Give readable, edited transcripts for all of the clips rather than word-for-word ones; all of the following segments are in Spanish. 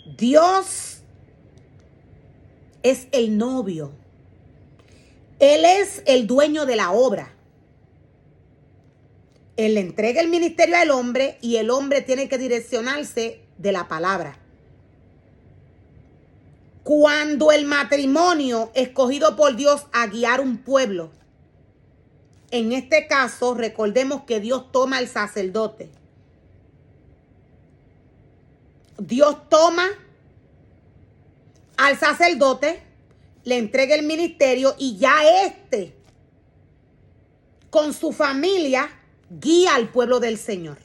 Dios es el novio. Él es el dueño de la obra. Él le entrega el ministerio al hombre y el hombre tiene que direccionarse de la palabra. Cuando el matrimonio escogido por Dios a guiar un pueblo, en este caso recordemos que Dios toma al sacerdote. Dios toma al sacerdote, le entrega el ministerio y ya con su familia guía al pueblo del Señor.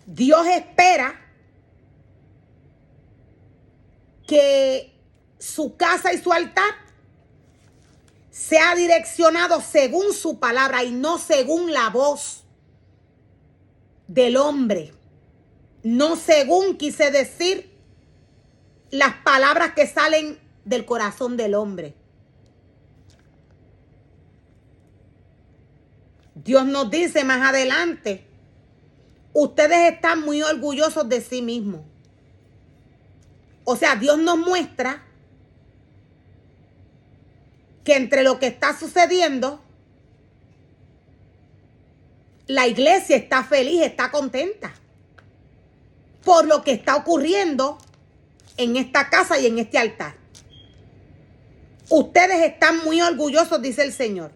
Dios espera que su casa y su altar sea direccionado según su palabra y no según la voz del hombre. No según, quise decir, las palabras que salen del corazón del hombre. Dios nos dice más adelante, ustedes están muy orgullosos de sí mismos. O sea, Dios nos muestra que entre lo que está sucediendo, la iglesia está feliz, está contenta por lo que está ocurriendo en esta casa y en este altar. Ustedes están muy orgullosos, dice el Señor,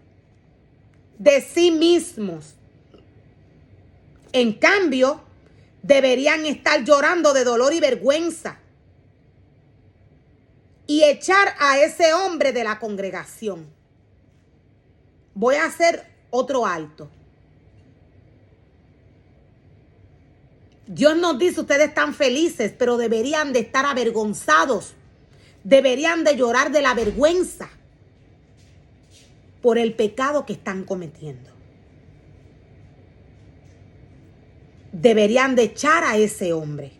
de sí mismos. En cambio, deberían estar llorando de dolor y vergüenza y echar a ese hombre de la congregación. Voy a hacer otro alto. Dios nos dice, ustedes están felices, pero deberían de estar avergonzados. Deberían de llorar de la vergüenza por el pecado que están cometiendo. Deberían de echar a ese hombre.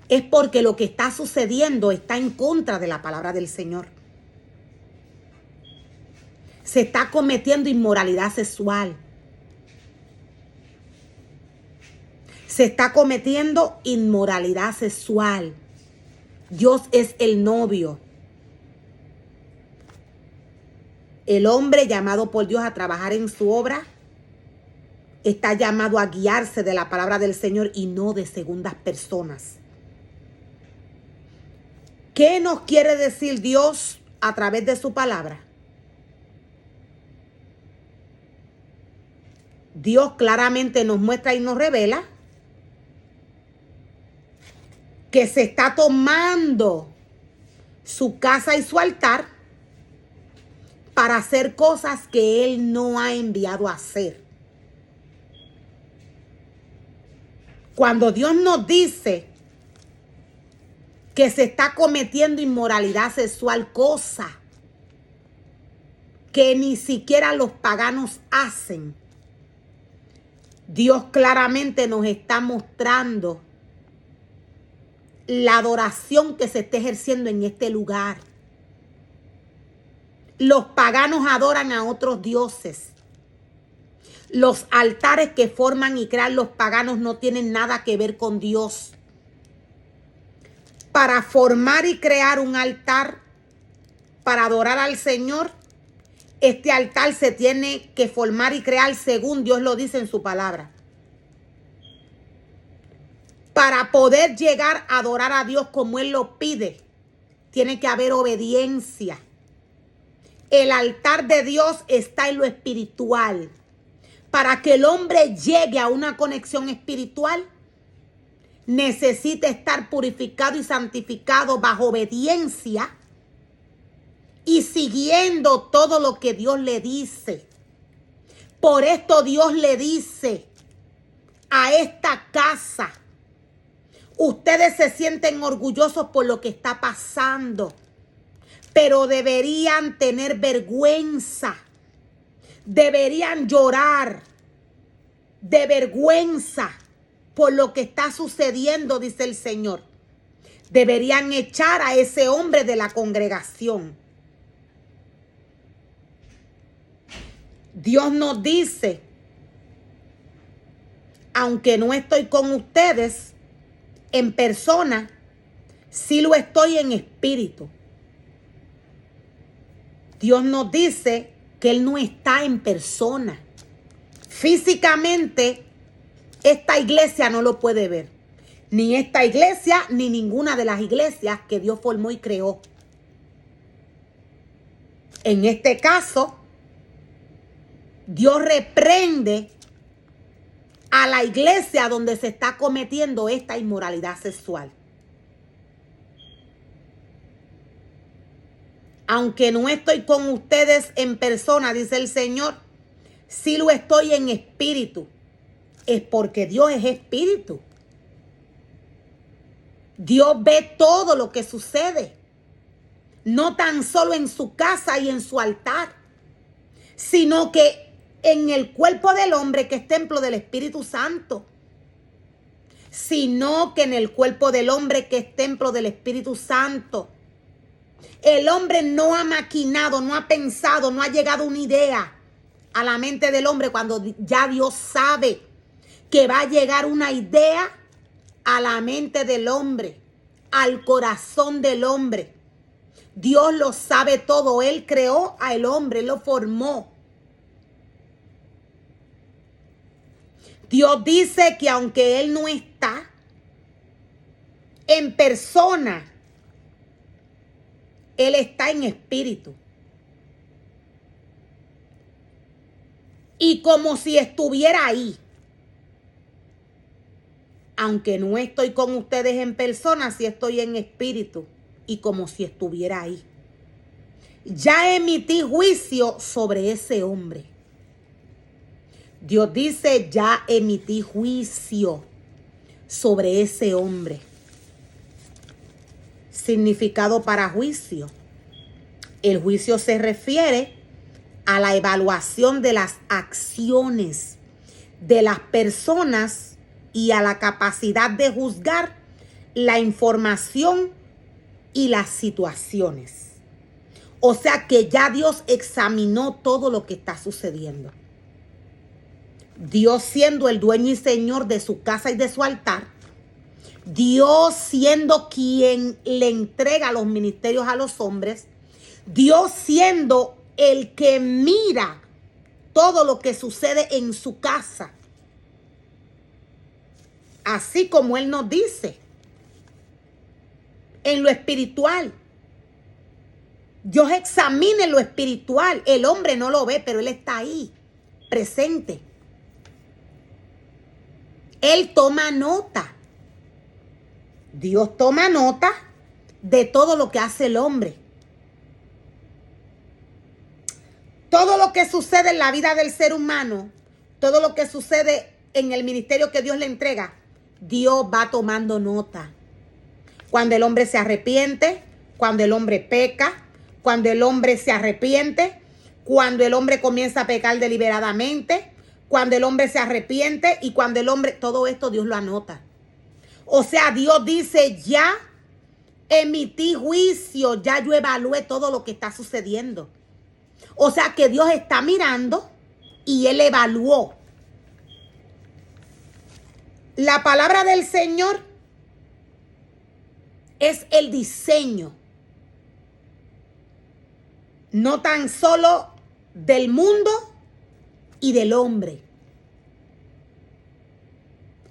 Es porque lo que está sucediendo está en contra de la palabra del Señor. Se está cometiendo inmoralidad sexual. Se está cometiendo inmoralidad sexual. Dios es el novio. El hombre llamado por Dios a trabajar en su obra está llamado a guiarse de la palabra del Señor y no de segundas personas. ¿Qué nos quiere decir Dios a través de su palabra? Dios claramente nos muestra y nos revela que se está tomando su casa y su altar para hacer cosas que Él no ha enviado a hacer. Cuando Dios nos dice que se está cometiendo inmoralidad sexual, cosa que ni siquiera los paganos hacen, Dios claramente nos está mostrando la adoración que se está ejerciendo en este lugar. Los paganos adoran a otros dioses. Los altares que forman y crean los paganos no tienen nada que ver con Dios. Para formar y crear un altar para adorar al Señor, este altar se tiene que formar y crear según Dios lo dice en su palabra. Para poder llegar a adorar a Dios como Él lo pide, tiene que haber obediencia. El altar de Dios está en lo espiritual. Para que el hombre llegue a una conexión espiritual, necesita estar purificado y santificado bajo obediencia y siguiendo todo lo que Dios le dice. Por esto Dios le dice a esta casa, ustedes se sienten orgullosos por lo que está pasando, pero deberían tener vergüenza. Deberían llorar de vergüenza por lo que está sucediendo, dice el Señor. Deberían echar a ese hombre de la congregación. Dios nos dice aunque no estoy con ustedes en persona, sí lo estoy en espíritu. Dios nos dice que Él no está en persona. Físicamente, esta iglesia no lo puede ver. Ni esta iglesia, ni ninguna de las iglesias que Dios formó y creó. En este caso, Dios reprende a la iglesia donde se está cometiendo esta inmoralidad sexual. Aunque no estoy con ustedes en persona, dice el Señor, sí lo estoy en espíritu. Es porque Dios es espíritu. Dios ve todo lo que sucede. No tan solo en su casa y en su altar, sino que en el cuerpo del hombre que es templo del Espíritu Santo. Sino que en el cuerpo del hombre que es templo del Espíritu Santo. El hombre no ha maquinado, no ha pensado, no ha llegado una idea a la mente del hombre cuando ya Dios sabe que va a llegar una idea a la mente del hombre, al corazón del hombre. Dios lo sabe todo. Él creó al hombre, lo formó. Dios dice que aunque Él no está en persona, Él está en espíritu. Y como si estuviera ahí. Aunque no estoy con ustedes en persona, sí estoy en espíritu. Y como si estuviera ahí. Ya emití juicio sobre ese hombre. Dios dice, ya emití juicio sobre ese hombre. Significado para juicio. El juicio se refiere a la evaluación de las acciones de las personas y a la capacidad de juzgar la información y las situaciones. O sea que ya Dios examinó todo lo que está sucediendo. Dios siendo el dueño y señor de su casa y de su altar. Dios siendo quien le entrega los ministerios a los hombres. Dios siendo el que mira todo lo que sucede en su casa. Así como Él nos dice. En lo espiritual. Dios examina lo espiritual. El hombre no lo ve, pero Él está ahí, presente. Él toma nota. Dios toma nota de todo lo que hace el hombre. Todo lo que sucede en la vida del ser humano, todo lo que sucede en el ministerio que Dios le entrega, Dios va tomando nota. Cuando el hombre se arrepiente, cuando el hombre peca, cuando el hombre se arrepiente, cuando el hombre comienza a pecar deliberadamente, cuando el hombre se arrepiente y cuando el hombre, todo esto Dios lo anota. O sea, Dios dice, ya emití juicio, ya yo evalué todo lo que está sucediendo. O sea que Dios está mirando y Él evaluó. La palabra del Señor es el diseño. No tan solo del mundo y del hombre.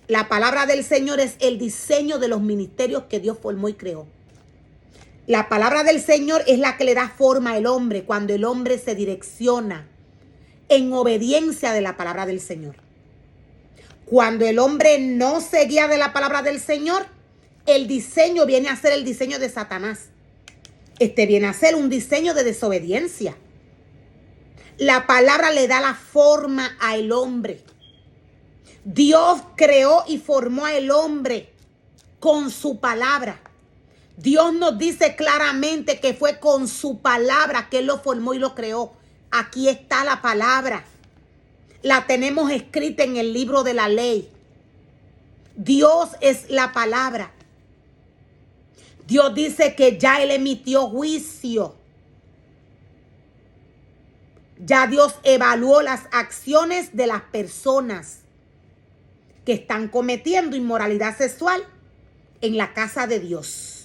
La palabra del Señor es el diseño de los ministerios que Dios formó y creó. La palabra del Señor es la que le da forma al hombre cuando el hombre se direcciona en obediencia de la palabra del Señor. Cuando el hombre no se guía de la palabra del Señor, el diseño viene a ser el diseño de Satanás. Viene a ser un diseño de desobediencia. La palabra le da la forma al hombre. Dios creó y formó al hombre con su palabra. Dios nos dice claramente que fue con su palabra que Él lo formó y lo creó. Aquí está la palabra. La tenemos escrita en el libro de la ley. Dios es la palabra. Dios dice que ya Él emitió juicio. Ya Dios evaluó las acciones de las personas. que están cometiendo inmoralidad sexual en la casa de Dios.